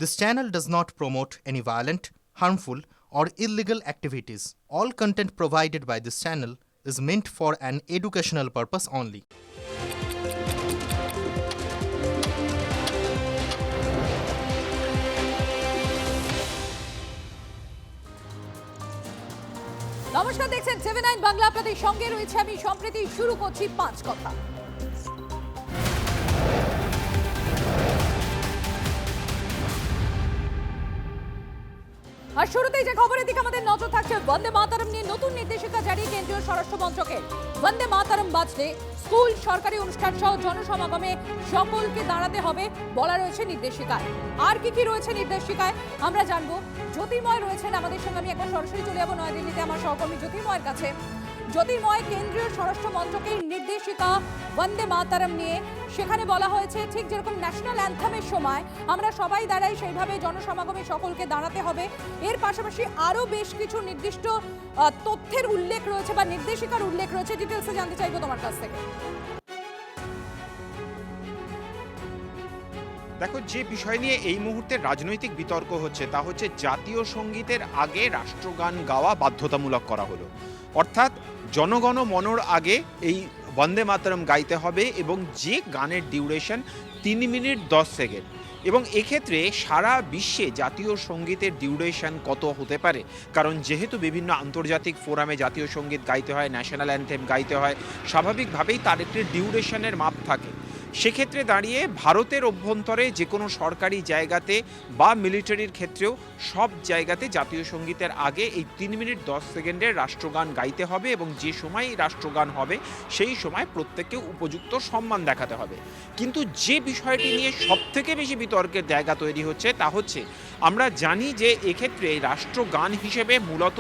This channel does not promote any violent, harmful, or illegal activities. All content provided by this channel is meant for an educational purpose only. নমস্কার, দেখছেন 7/9 বাংলা। আপনাদের সঙ্গে রয়েছে আমি সম্প্রতি। শুরু করছি 5 কথা। আর শুরুতেই যে খবরের দিকে আমাদের নজর থাকছে, বন্দে মাতরম নিয়ে নতুন নির্দেশিকা জারি কেন্দ্রীয় স্বরাষ্ট্র মন্ত্রকের। বন্দে মাতরম বাজলে স্কুল, সরকারি অনুষ্ঠান সহ জনসমাগমে সকলকে দাঁড়াতে হবে বলা রয়েছে নির্দেশিকায়। আর কি কি রয়েছে নির্দেশিকায় আমরা জানবো। জ্যোতির্ময় রয়েছেন আমাদের সঙ্গে। আমি একবার সরাসরি চলে যাবো নয়াদিল্লিতে আমার সহকর্মী জ্যোতির্ময়ের কাছে। জ্যোতির্ময়, কেন্দ্রীয় স্বরাষ্ট্র মন্ত্রকের নির্দেশিকা বন্দে মাতরম নিয়ে, সেখানে বলা হয়েছে ঠিক যেরকম ন্যাশনাল অ্যান্থেমের সময় আমরা সবাই দাঁড়াই, সেইভাবে জনসমাগমে সকলকে দাঁড়াতে হবে। এর পাশাপাশি আরও বেশ কিছু নির্দিষ্ট তথ্যের উল্লেখ রয়েছে বা নির্দেশিকার উল্লেখ রয়েছে। ডিটেলসে জানতে চাইবো তোমার কাছ থেকে। দেখো, যে বিষয় নিয়ে এই মুহূর্তে রাজনৈতিক বিতর্ক হচ্ছে তা হচ্ছে জাতীয় সঙ্গীতের আগে রাষ্ট্রগান গাওয়া বাধ্যতামূলক করা হলো। অর্থাৎ জনগণ মনর আগে এই বন্দে মাতরম গাইতে হবে এবং যে গানের ডিউরেশন 3 মিনিট 10 সেকেন্ড। এবং এক্ষেত্রে সারা বিশ্বে জাতীয় সঙ্গীতের ডিউরেশন কত হতে পারে, কারণ যেহেতু বিভিন্ন আন্তর্জাতিক ফোরামে জাতীয় সঙ্গীত গাইতে হয়, ন্যাশনাল অ্যান্থেম গাইতে হয়, স্বাভাবিকভাবেই তার একটি ডিউরেশনের মাপ থাকে। সেক্ষেত্রে দাঁড়িয়ে ভারতের অভ্যন্তরে যে কোনো সরকারি জায়গাতে বা মিলিটারির ক্ষেত্রেও সব জায়গাতে জাতীয় সঙ্গীতের আগে এই 3 মিনিট 10 সেকেন্ডের রাষ্ট্রগান গাইতে হবে এবং যে সময় রাষ্ট্রগান হবে সেই সময় প্রত্যেককে উপযুক্ত সম্মান দেখাতে হবে। কিন্তু যে বিষয়টি নিয়ে সবথেকে বেশি বিতর্কের জায়গা তৈরি হচ্ছে তা হচ্ছে, আমরা জানি যে এক্ষেত্রে রাষ্ট্রগান হিসেবে মূলত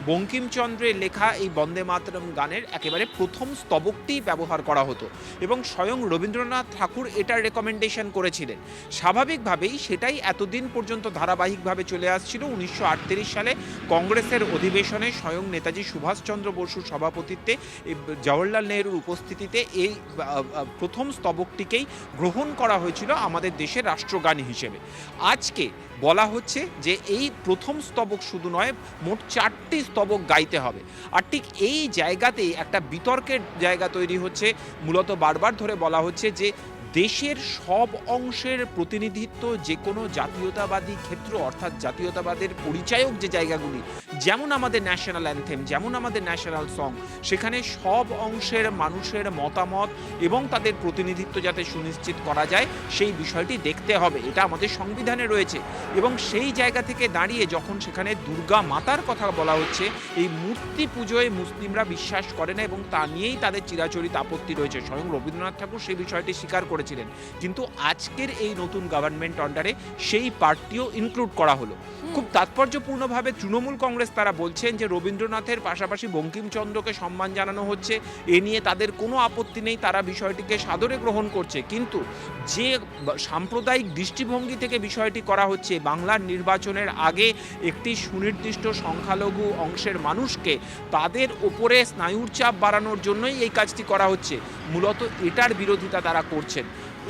বঙ্কিমচন্দ্রের লেখা এই বন্দে মাতরম গানের একেবারে প্রথম স্তবকটি ব্যবহার করা হতো এবং স্বয়ং রবীন্দ্রনাথ ঠাকুর এটার রেকমেন্ডেশন করেছিলেন। স্বাভাবিকভাবেই সেটাই এতদিন পর্যন্ত ধারাবাহিকভাবে চলে আসছিল। 1938 সালে কংগ্রেসের অধিবেশনে স্বয়ং নেতাজি সুভাষচন্দ্র বসুর সভাপতিত্বে জওহরলাল নেহরুর উপস্থিতিতে এই প্রথম স্তবকটিকেই গ্রহণ করা হয়েছিল আমাদের দেশের রাষ্ট্রগান হিসেবে। আজকে বলা হচ্ছে যে এই প্রথম স্তবক শুধু নয়, মোট 4টি স্তবক গাইতে হবে। আর ঠিক এই জায়গাতেই একটা বিতর্কের জায়গা তৈরি হচ্ছে। মূলত বারবার ধরে বলা হচ্ছে যে দেশের সব অংশের প্রতিনিধিত্ব যে কোনো জাতীয়তাবাদী ক্ষেত্র, অর্থাৎ জাতীয়তাবাদের পরিচায়ক যে জায়গাগুলি, যেমন আমাদের ন্যাশনাল অ্যান্থেম, যেমন আমাদের ন্যাশনাল সং, সেখানে সব অংশের মানুষের মতামত এবং তাদের প্রতিনিধিত্ব যাতে সুনিশ্চিত করা যায় সেই বিষয়টি দেখতে হবে। এটা আমাদের সংবিধানে রয়েছে। এবং সেই জায়গা থেকে দাঁড়িয়ে যখন সেখানে দুর্গা মাতার কথা বলা হচ্ছে, এই মূর্তি পুজোয় মুসলিমরা বিশ্বাস করে না এবং তা নিয়েই তাদের চিরাচরিত আপত্তি রয়েছে। স্বয়ং রবীন্দ্রনাথ ঠাকুর সেই বিষয়টি স্বীকার করেছিলেন। কিন্তু আজকের এই নতুন গভর্নমেন্ট অন্ডারে সেই পার্টিও ইনক্লুড করা হলো। খুব তাৎপর্যপূর্ণভাবে তৃণমূল কংগ্রেস তারা বলছেন যে রবীন্দ্রনাথের পাশাপাশি বঙ্কিমচন্দ্রকে সম্মান জানানো হচ্ছে, এ নিয়ে তাদের কোনো আপত্তি নেই, তারা বিষয়টিকে সাদরে গ্রহণ করছে। কিন্তু যে সাম্প্রদায়িক দৃষ্টিভঙ্গি থেকে বিষয়টি করা হচ্ছে, বাংলার নির্বাচনের আগে একটি সুনির্দিষ্ট সংখ্যালঘু অংশের মানুষকে তাদের ওপরে স্নায়ুর চাপ বাড়ানোর জন্যই এই কাজটি করা হচ্ছে, মূলত এটার বিরোধিতা তারা করছেন।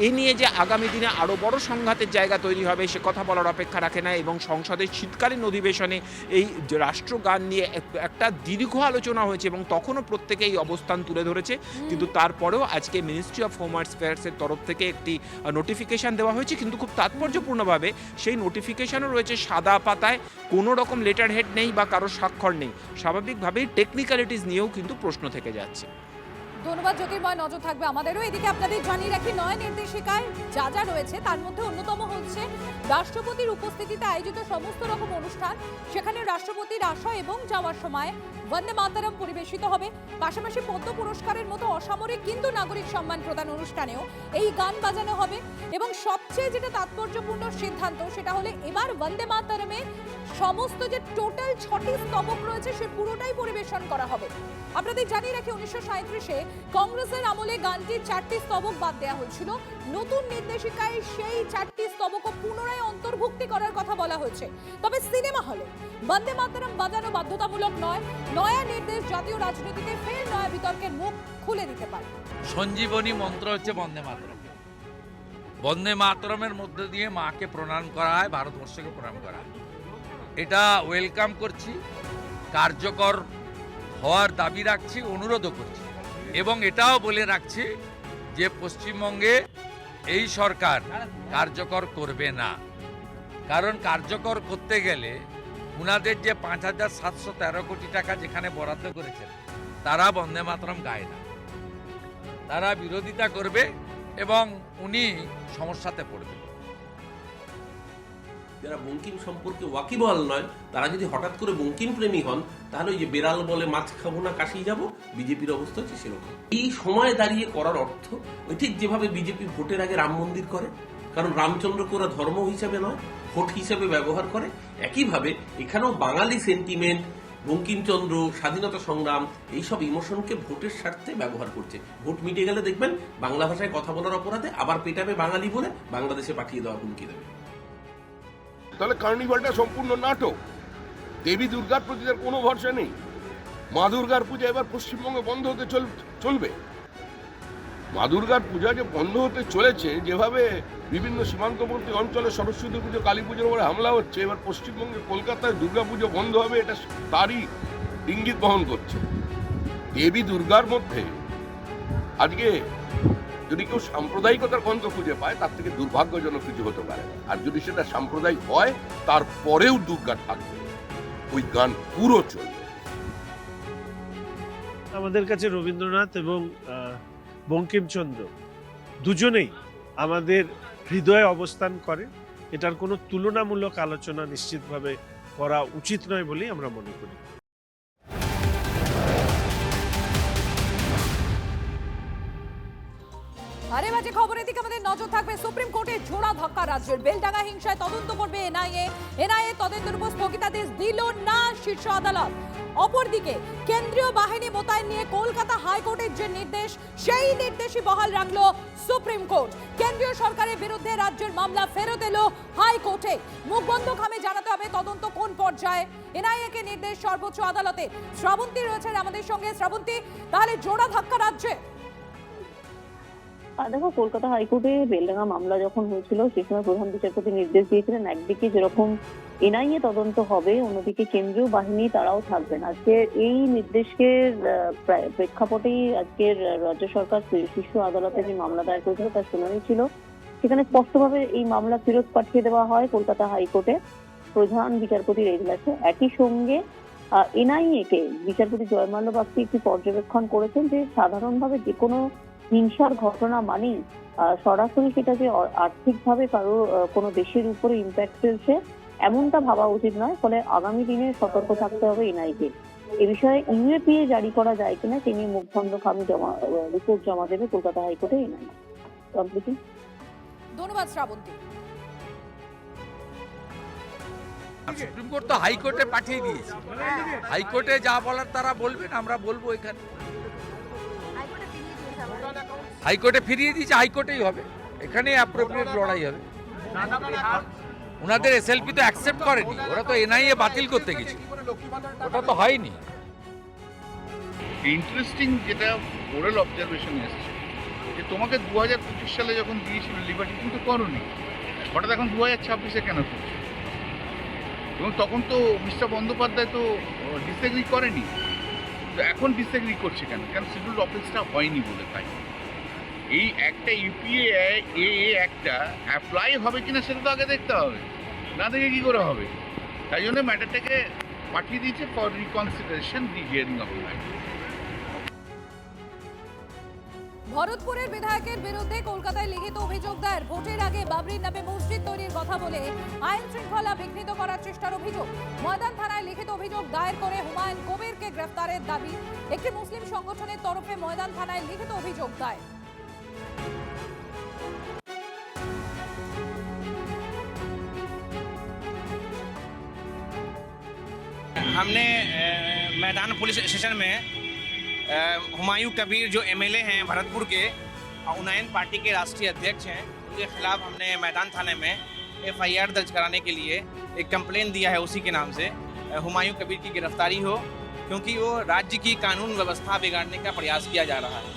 এ নিয়ে যে আগামী দিনে আরও বড় সংঘাতের জায়গা তৈরি হবে সে কথা বলার অপেক্ষা রাখে না। এবং সংসদের শীতকালীন অধিবেশনে এই রাষ্ট্রগান নিয়ে একটা দীর্ঘ আলোচনা হয়েছে এবং তখনও প্রত্যেকে এই অবস্থান তুলে ধরেছে। কিন্তু তারপরেও আজকে মিনিস্ট্রি অফ হোম অ্যাফেয়ার্সের তরফ থেকে একটি নোটিফিকেশান দেওয়া হয়েছে। কিন্তু খুব তাৎপর্যপূর্ণভাবে সেই নোটিফিকেশানও রয়েছে সাদা পাতায়, কোনো রকম লেটার হেড নেই বা কারোর স্বাক্ষর নেই। স্বাভাবিকভাবেই টেকনিক্যালিটিস নিয়েও কিন্তু প্রশ্ন থেকে যাচ্ছে। ধন্যবাদ জ্যোতির্ময়, নজর থাকবে আমাদেরও। এদিকে আপনাদের জানিয়ে রাখি, নয় নির্দেশিকায় যা যা রয়েছে তার মধ্যে অন্যতম হচ্ছে রাষ্ট্রপতির উপস্থিতিতে আয়োজিত সমস্ত রকম অনুষ্ঠান, সেখানে রাষ্ট্রপতির আসা এবং যাওয়ার সময় বন্দে মাতরম পরিবেশিত হবে। পাশাপাশি পদ্ম পুরস্কারের মতো অসামরিক কিন্তু নাগরিক সম্মান প্রদান অনুষ্ঠানেও এই গান বাজানো হবে। এবং সবচেয়ে যেটা তাৎপর্যপূর্ণ সিদ্ধান্ত সেটা হলে এবার বন্দে মাতরমে সমস্ত যে টোটাল 6টি স্তবক রয়েছে সে পুরোটাই পরিবেশন করা হবে। আপনাদের জানিয়ে রাখি, 1937-এ কংগ্রেসের আমলে গানটির 4টি স্তবক বাদ দেওয়া হয়েছিল। নতুন নির্দেশিকায় সেই 4টি স্তবকও পুনরায় অন্তর্ভুক্তি করার কথা বলা হয়েছে। তবে সিনেমা হলে বন্দে মাতরম বাজানো বাধ্যতামূলক নয়। নয়া নির্দেশ জাতীয় রাজনীতিতে ফের নয়া বিতর্কের মুখ খুলে দিতে পারে। সঞ্জীবনী মন্ত্র হচ্ছে বন্দে মাতরম। বন্দে মাতরমের মধ্যে দিয়ে মাকে প্রণাম করা হয়, ভারতবর্ষকে প্রণাম করা হয়। এটা ওয়েলকাম করছি, কার্যকর হওয়ার দাবি রাখছি, অনুরোধও করছি এবং এটাও বলে রাখছি যে পশ্চিমবঙ্গে এই সরকার কার্যকর করবে না। কারণ কার্যকর করতে গেলে উনাদের যে 5,713 কোটি টাকা যেখানে বরাদ্দ করেছেন তারা বন্দে মাতরম গায় না, তারা বিরোধিতা করবে এবং উনি সমস্যাতে পড়বে। যারা বঙ্কিম সম্পর্কে ওয়াকিবহাল নয় তারা যদি হঠাৎ করে বঙ্কিম প্রেমী হন তাহলে ওই যে বেড়াল বলে মাছ খাবো না কাশি যাবো, বিজেপির অবস্থা হচ্ছে সেরকম। এই সময় দাঁড়িয়ে করার অর্থ ওই ঠিক যেভাবে বিজেপি ভোটের আগে রাম মন্দির করে, কারণ রামচন্দ্রকে ওরা ধর্ম হিসাবে নয় ভোট হিসাবে ব্যবহার করে, একইভাবে এখানেও বাঙালি সেন্টিমেন্ট, বঙ্কিমচন্দ্র, স্বাধীনতা সংগ্রাম, এইসব ইমোশনকে ভোটের স্বার্থে ব্যবহার করছে। ভোট মিটে গেলে দেখবেন বাংলা ভাষায় কথা বলার অপরাধে আবার পেটাবে বাঙালি বলে বাংলাদেশে পাঠিয়ে দেওয়া হুমকি দেবে। তাহলে কার্নিভালটা সম্পূর্ণ নাটক। দেবী দুর্গার প্রতি তার কোনো ভরসা নেই। মা দুর্গার পূজা এবার পশ্চিমবঙ্গে বন্ধ হতে চলবে। মা দুর্গার পূজা যে বন্ধ হতে চলেছে, যেভাবে বিভিন্ন সীমান্তবর্তী অঞ্চলে সরস্বতী পুজো, কালী পুজোর উপরে হামলা হচ্ছে, এবার পশ্চিমবঙ্গে কলকাতায় দুর্গা পুজো বন্ধ হবে, এটা তারই ইঙ্গিত বহন করছে। দেবী দুর্গার মধ্যে আজকে যদি কেউ সাম্প্রদায়িকতার গন্ধ খুঁজে পায় তার থেকে দুর্ভাগ্যজনক কিছু হতে পারে। আর যদি সেটা সাম্প্রদায়িক হয় তারপরেও দুর্গা থাকবে, ওই গান পুরো চলবে। আমাদের কাছে রবীন্দ্রনাথ এবং বঙ্কিমচন্দ্র দুজনেই আমাদের হৃদয়ে অবস্থান করে। এটার কোনো তুলনামূলক আলোচনা নিশ্চিতভাবে করা উচিত নয় বলেই আমরা মনে করি। আরে বাজে খবরের দিকে আমাদের নজর থাকবে। সুপ্রিম কোর্টের জোড়া ধাক্কা, রাজ্যের বেলডাঙ্গা হিংসায় তদন্ত করবে এনআইএ তদন্তের উপর স্থগিতাদেশ দিল না শীর্ষ আদালত। অপরদিকে কেন্দ্রীয় বাহিনী মোতায়েন নিয়ে কলকাতা হাইকোর্টের যে নির্দেশ, সেই নির্দেশই বহাল রাখলো সুপ্রিম কোর্ট। কেন্দ্রীয় সরকারের বিরুদ্ধে রাজ্যের মামলা ফেরত এলো হাইকোর্টে। মুখ বন্ধ খামে জানাতে হবে তদন্ত কোন পর্যায়ে। এনআইএ কে নির্দেশ সর্বোচ্চ আদালতে। শ্রাবন্তী রয়েছেন আমাদের সঙ্গে। শ্রাবন্তী, তাহলে জোড়া ধাক্কা রাজ্যে? দেখো, কলকাতা হাইকোর্টে বেলডাঙ্গা মামলা যখন হয়েছিল সে সময় প্রধান বিচারপতি নির্দেশ দিয়েছিলেন একদিকে যেরকম এনআইএ তদন্ত হবে, অন্যদিকে কেন্দ্রীয় বাহিনী তারাও থাকবেন। আজকে এই নির্দেশকে প্রেক্ষাপটেই আজকের রাজ্য সরকার শীর্ষ আদালতে যে মামলা দায়ের করেছিল তার শুনানি ছিল। সেখানে স্পষ্টভাবে এই মামলা ফেরত পাঠিয়ে দেওয়া হয় কলকাতা হাইকোর্টে প্রধান বিচারপতির এজলাসে। একই সঙ্গে এনআইএ কে বিচারপতি জয়মাল্য বাগচি একটি পর্যবেক্ষণ করেছেন যে সাধারণভাবে যে কোনো হিংসার ঘটনা মানেই সরাসরি সেটা যে আর্থিকভাবে কারো কোনো দেশের উপরে ইম্প্যাক্ট ফেলছে এমনটা ভাবা উচিত নয়। ফলে আগামী দিনে সতর্ক থাকতে হবে এনআইকে। এ বিষয়ে ইউএপিএ জারি করা যায় কিনা সে নিয়ে মুখবন্ধ খামি রিপোর্ট জমা দেবে কলকাতা হাইকোর্টে এনআই। ধন্যবাদ শ্রাবন্তী। সুপ্রিম কোর্ট তো হাইকোর্টে পাঠিয়ে দিয়েছে, হাইকোর্টে যা বলার তারা বলবেন, আমরা বলবো এখানে। হাইকোর্টে ফিরিয়ে দিয়েছে, হাইকোর্টেই হবে, এখানে অ্যাপ্রোপ্রিয়েট লড়াই হবে। ওনাদের এসএলপি তো অ্যাকসেপ্ট করেনি, ওরা তো এনআইএ বাতিল করতে গেছে, ওটা তো হয়নি। ইন্টারেস্টিং যেটা ওরাল অবজারভেশন এসছে যে তোমাকে 2025 সালে যখন দিয়েছিল লিবার্টি কিন্তু করোনি, হঠাৎ এখন 2026-এ কেন করছে? এবং তখন তো মিস্টার বন্দ্যোপাধ্যায় তো ডিসএগ্রি করেনি, তো এখন ডিসএগ্রি করছে কেন? কেন সিভিল অফিসটা হয়নি বলে। তাই এই একটা ইউপিএ একটা অ্যাপ্লাই হবে কিনা সেটা তো আগে দেখতে হবে, না দেখে কি করে হবে? তাই জন্য ম্যাটারটাকে পাঠিয়ে দিয়েছে for reconsideration the hearing of life. ভরতপুরের বিধায়কের বিরুদ্ধে কলকাতায় লিখিত অভিযোগ দায়ের। ভোটের আগে বাবরির নামে মসজিদ তৈরির কথা বলে আইন শৃঙ্খলা বিঘ্নিত করার চেষ্টার অভিযোগ। ময়দান থানায় লিখিত অভিযোগ দায়ের করে হুমায়ুন কবিরকে গ্রেফতারের দাবি। একটি মুসলিম সংগঠনের তরফে ময়দান থানায় লিখিত অভিযোগ দায়ের। हमने मैदान पुलिस स्टेशन में हुमायूं कबीर जो एमएलए हैं भरतपुर के, उन्नयन पार्टी के राष्ट्रीय अध्यक्ष हैं, उनके खिलाफ हमने मैदान थाने में एफआईआर दर्ज कराने के लिए एक कंप्लेन दिया है। उसी के नाम से हुमायूं कबीर की गिरफ्तारी हो, क्योंकि वो राज्य की कानून व्यवस्था बिगाड़ने का प्रयास किया जा रहा है,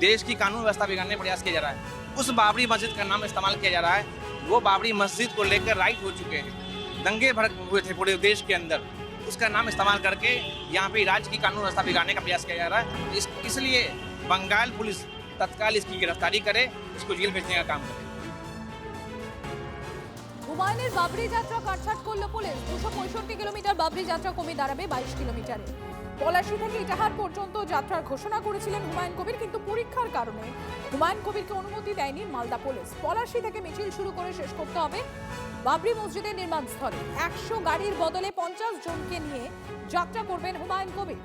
देश की कानून व्यवस्था बिगाड़ने का प्रयास किया जा रहा है। उस बाबरी मस्जिद का नाम इस्तेमाल किया जा रहा है, वो बाबरी मस्जिद को लेकर राइट हो चुके हैं, दंगे भड़क हुए थे पूरे देश के अंदर, उसका नाम इस्तेमाल करके यहाँ पे राज्य की कानून व्यवस्था बिगाड़ने का प्रयास किया जा रहा है। इसलिए बंगाल पुलिस तत्काल इसकी गिरफ्तारी करे, इसको जेल भेजने का काम करे। হুমায়ুনের বাবরি যাত্রা কাটছাট করল পুলিশ। 265 কিলোমিটার বাবরি যাত্রা কমে দাঁড়াবে 22 কিলোমিটারে। পলাশী থেকে ইটাহার পর্যন্ত যাত্রার ঘোষণা করেছিলেন হুমায়ুন কবির, কিন্তু পরীক্ষার কারণে হুমায়ুন কবিরকে অনুমতি দেয়নি মালদা পুলিশ। পলাশী থেকে মিছিল শুরু করে শেষ করতে হবে বাবরি মসজিদের নির্মাণ স্থলে। 100 গাড়ির বদলে 50 জনকে নিয়ে যাত্রা করবেন হুমায়ুন কবির।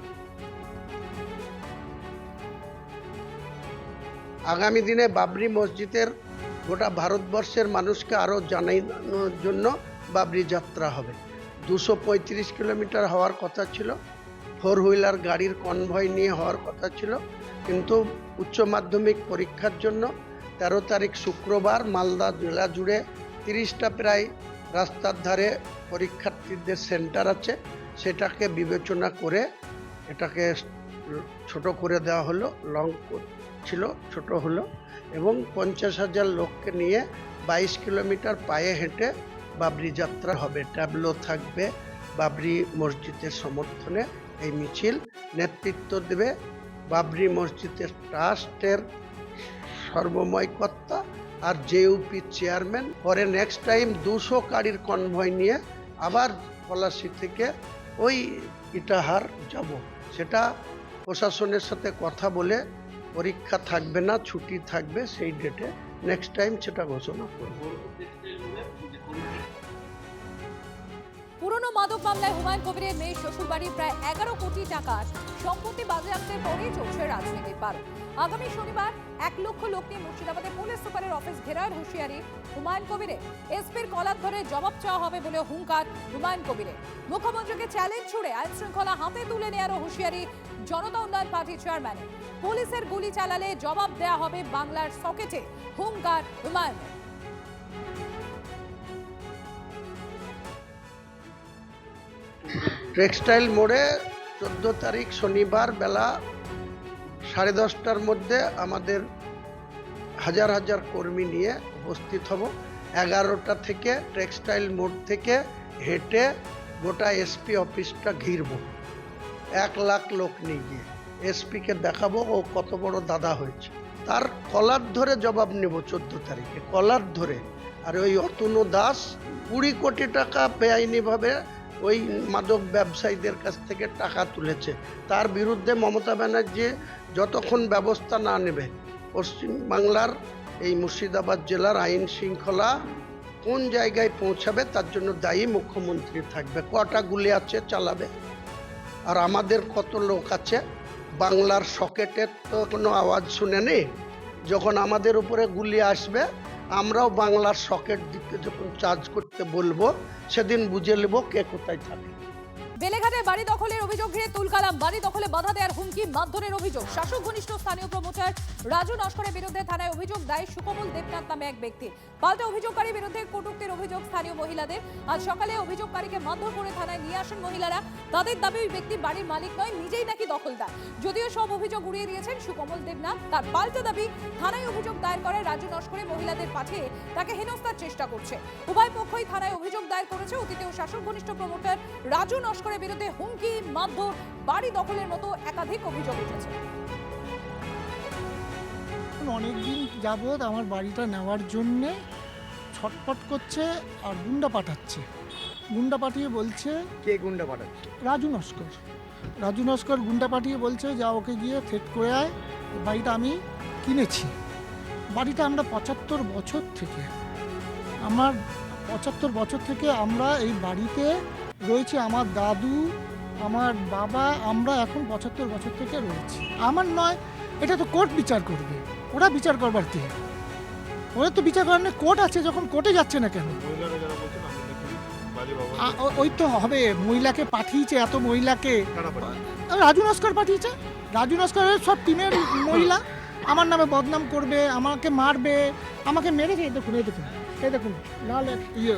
আগামী দিনে বাবরি মসজিদের গোটা ভারতবর্ষের মানুষকে আরও জানানোর জন্য বাবরি যাত্রা হবে। 235 কিলোমিটার হওয়ার কথা ছিল, 4 হুইলার গাড়ির কনভয় নিয়ে হওয়ার কথা ছিল, কিন্তু উচ্চ মাধ্যমিক পরীক্ষার জন্য 13 তারিখ শুক্রবার মালদা জেলা জুড়ে 30টা প্রায় রাস্তার ধারে পরীক্ষার্থীদের সেন্টার আছে, সেটাকে বিবেচনা করে এটাকে ছোট করে দেওয়া হলো। লং ছিল, ছোট হলো, এবং 50,000 লোককে নিয়ে 22 কিলোমিটার পায়ে হেঁটে বাবরি যাত্রা হবে। ট্যাবলো থাকবে বাবরি মসজিদের সমর্থনে। এই মিছিল নেতৃত্ব দেবে বাবরি মসজিদের ট্রাস্টের সর্বময় কর্তা আর জেইউপি চেয়ারম্যান। পরে নেক্সট টাইম 200 গাড়ির কনভয় নিয়ে আবার পলাশী থেকে ওই ইটাহার যাব। সেটা প্রশাসনের সাথে কথা বলে পরীক্ষা থাকবে না, ছুটি থাকবে, সেই ডেটে নেক্সট টাইম সেটা ঘোষণা করব। পুরনো মাদক মামলায় হুমায়ুন কবিরের মেয়ে শ্বশুরবাড়ির প্রায় 11 কোটি টাকার সম্পত্তি বাজেয়াপ্তের পরেই চলছে রাজনীতির পার। আগামী শনিবার 1 লক্ষ লোক নিয়ে মুর্শিদাবাদে পুলিশ সুপারের অফিস ঘেরাওয়ের হুঁশিয়ারি হুমায়ুন কবিরের। এসপির কলার ধরে জবাব চাওয়া হবে বলে হুঙ্কার হুমায়ুন কবিরের। মুখ্যমন্ত্রীকে চ্যালেঞ্জ ছুড়ে আইন শৃঙ্খলা হাতে তুলে নেওয়ারও হুঁশিয়ারি জনতা উন্নয়ন পার্টি চেয়ারম্যানের। পুলিশের গুলি চালালে জবাব দেয়া হবে বাংলার সকেটে, হুঙ্কার হুমায়ুনের। টেক্সটাইল মোড়ে 14 তারিখ শনিবার বেলা 10:30টার মধ্যে আমাদের হাজার হাজার কর্মী নিয়ে উপস্থিত হব। 11টা থেকে টেক্সটাইল মোড় থেকে হেঁটে গোটা এসপি অফিসটা ঘিরব। 1 লাখ লোক নিয়ে গিয়ে এসপিকে দেখাবো ও কত বড় দাদা হয়েছে। তার কলার ধরে জবাব নেব 14 তারিখে, কলার ধরে। আর ওই অতনু দাস 20 কোটি টাকা বেআইনিভাবে ওই মাদক ব্যবসায়ীদের কাছ থেকে টাকা তুলেছে, তার বিরুদ্ধে মমতা ব্যানার্জি যতক্ষণ ব্যবস্থা না নেবে পশ্চিমবাংলার এই মুর্শিদাবাদ জেলার আইন শৃঙ্খলা কোন জায়গায় পৌঁছাবে তার জন্য দায়ী মুখ্যমন্ত্রী থাকবে। কটা গুলি আছে চালাবে, আর আমাদের কত লোক আছে। বাংলার সকেটের তো কোনো আওয়াজ শুনেনি। যখন আমাদের উপরে গুলি আসবে আমরাও বাংলার সকেট দিতে যখন চার্জ করতে বলবো সেদিন বুঝে নেব কে কোথায় থাকে। বেলেঘাটে বাড়ি দখলের অভিযোগ ঘিরে তুলকালাম। বাড়ি দখলে বাধা দেওয়ার হুমকি, মারধরের অভিযোগ। শাসক ঘনিষ্ঠ স্থানীয় প্রমোটার রাজু নস্করের বিরুদ্ধে থানায় অভিযোগ দায়ের সুকমল দেবনাথ নামে এক ব্যক্তি। পাল্টা অভিযোগকারীর বিরুদ্ধে কটূক্তির অভিযোগ স্থানীয় মহিলাদের। আজ সকালে অভিযোগকারীকে মারধর করে থানায় নিয়ে আসেন মহিলারা। তাদের দাবি ওই ব্যক্তি বাড়ির মালিক নয়, নিজেই নাকি দখলদার। যদিও সব অভিযোগ উড়িয়ে দিয়েছেন সুকমল দেবনাথ। তার পাল্টা দাবি, থানায় অভিযোগ দায়ের করায় রাজু নস্করে মহিলাদের পাঠিয়ে তাকে হেনস্থার চেষ্টা করছে। উভয় পক্ষই থানায় অভিযোগ দায়ের করেছে। অতীতেও শাসক ঘনিষ্ঠ প্রমোটার রাজু নস্করের বিরুদ্ধে হুমকি, মারধর, বাড়ি দখলের মতো একাধিক অভিযোগ উঠেছে। অনেকদিন যাবৎ আমার বাড়িটা নেওয়ার জন্যে ছটফট করছে আর গুন্ডা পাঠাচ্ছে। গুন্ডা পাঠিয়ে বলছে, কে গুন্ডা পাঠাচ্ছে? রাজু নস্কর। রাজু নস্কর গুন্ডা পাঠিয়ে বলছে যা ওকে গিয়ে থ্রেট করে আয়, বাড়িটা আমি কিনেছি। বাড়িটা আমরা 75 বছর থেকে আমরা এই বাড়িতে রয়েছি। আমার দাদু, আমার বাবা, আমরা এখন 75 বছর থেকে রয়েছি। আমার নয়, এটা তো কোর্ট বিচার করবে। ওরা বিচার করবার কে? ওরা তো বিচার করার নেই, কোর্ট আছে, যখন কোর্টে যাচ্ছে না কেন? ওই তো হবে, মহিলাকে পাঠিয়েছে, এত মহিলাকে রাজু নস্কর পাঠিয়েছে। রাজু নস্করের সব টিমের মহিলা আমার নামে বদনাম করবে, আমাকে মারবে, আমাকে মেরেছে। এই দেখুন লাল ইয়ে